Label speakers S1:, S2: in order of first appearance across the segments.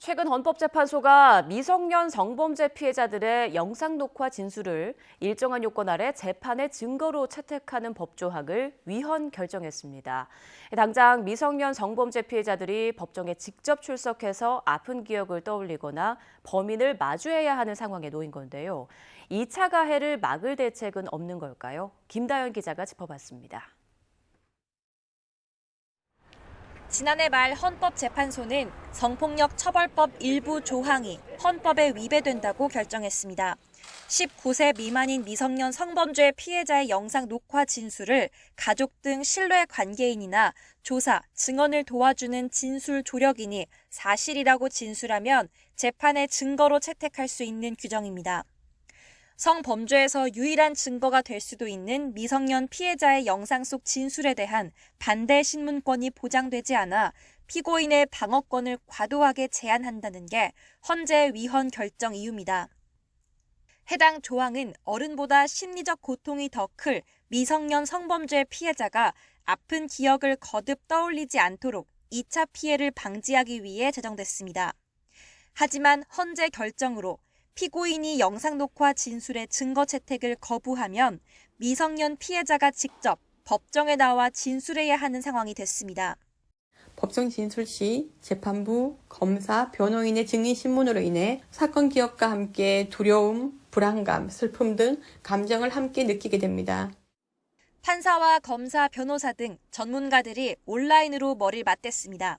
S1: 최근 헌법재판소가 미성년 성범죄 피해자들의 영상 녹화 진술을 일정한 요건 아래 재판의 증거로 채택하는 법 조항을 위헌 결정했습니다. 당장 미성년 성범죄 피해자들이 법정에 직접 출석해서 아픈 기억을 떠올리거나 범인을 마주해야 하는 상황에 놓인 건데요. 2차 가해를 막을 대책은 없는 걸까요? 김다연 기자가 짚어봤습니다.
S2: 지난해 말 헌법재판소는 성폭력 처벌법 일부 조항이 헌법에 위배된다고 결정했습니다. 19세 미만인 미성년 성범죄 피해자의 영상 녹화 진술을 가족 등 신뢰 관계인이나 조사, 증언을 도와주는 진술 조력인이 사실이라고 진술하면 재판의 증거로 채택할 수 있는 규정입니다. 성범죄에서 유일한 증거가 될 수도 있는 미성년 피해자의 영상 속 진술에 대한 반대 신문권이 보장되지 않아 피고인의 방어권을 과도하게 제한한다는 게 헌재 위헌 결정 이유입니다. 해당 조항은 어른보다 심리적 고통이 더 클 미성년 성범죄 피해자가 아픈 기억을 거듭 떠올리지 않도록 2차 피해를 방지하기 위해 제정됐습니다. 하지만 헌재 결정으로 피고인이 영상 녹화 진술의 증거 채택을 거부하면 미성년 피해자가 직접 법정에 나와 진술해야 하는 상황이 됐습니다.
S3: 법정 진술 시 재판부, 검사, 변호인의 증인 신문으로 인해 사건 기억과 함께 두려움, 불안감, 슬픔 등 감정을 함께 느끼게 됩니다.
S2: 판사와 검사, 변호사 등 전문가들이 온라인으로 머리를 맞댔습니다.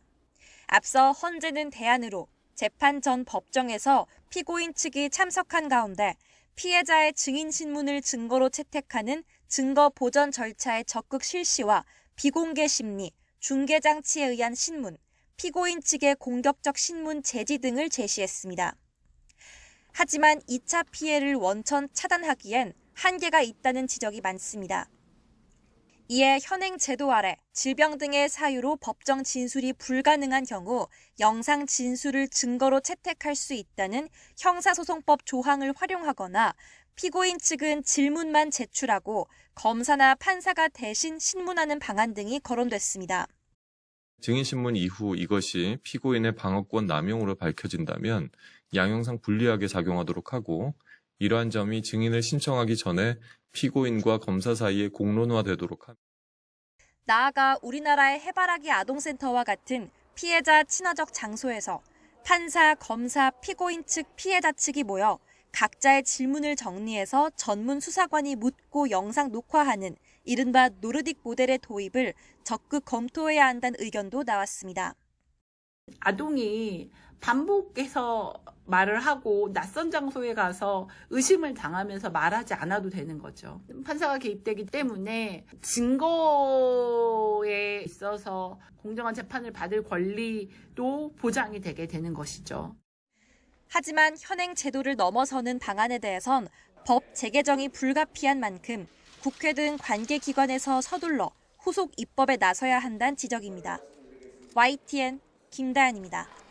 S2: 앞서 헌재는 대안으로 재판 전 법정에서 피고인 측이 참석한 가운데 피해자의 증인 신문을 증거로 채택하는 증거 보전 절차의 적극 실시와 비공개 심리, 중개 장치에 의한 신문, 피고인 측의 공격적 신문 제지 등을 제시했습니다. 하지만 2차 피해를 원천 차단하기엔 한계가 있다는 지적이 많습니다. 이에 현행 제도 아래 질병 등의 사유로 법정 진술이 불가능한 경우 영상 진술을 증거로 채택할 수 있다는 형사소송법 조항을 활용하거나 피고인 측은 질문만 제출하고 검사나 판사가 대신 신문하는 방안 등이 거론됐습니다.
S4: 증인신문 이후 이것이 피고인의 방어권 남용으로 밝혀진다면 양형상 불리하게 작용하도록 하고 이러한 점이 증인을 신청하기 전에 피고인과 검사 사이에 공론화되도록 합니다.
S2: 나아가 우리나라의 해바라기 아동센터와 같은 피해자 친화적 장소에서 판사, 검사, 피고인 측, 피해자 측이 모여 각자의 질문을 정리해서 전문 수사관이 묻고 영상 녹화하는 이른바 노르딕 모델의 도입을 적극 검토해야 한다는 의견도 나왔습니다.
S5: 아동이 반복해서 말을 하고 낯선 장소에 가서 의심을 당하면서 말하지 않아도 되는 거죠. 판사가 개입되기 때문에 증거에 있어서 공정한 재판을 받을 권리도 보장이 되게 되는 것이죠.
S2: 하지만 현행 제도를 넘어서는 방안에 대해선 법 재개정이 불가피한 만큼 국회 등 관계기관에서 서둘러 후속 입법에 나서야 한다는 지적입니다. YTN 김다연입니다.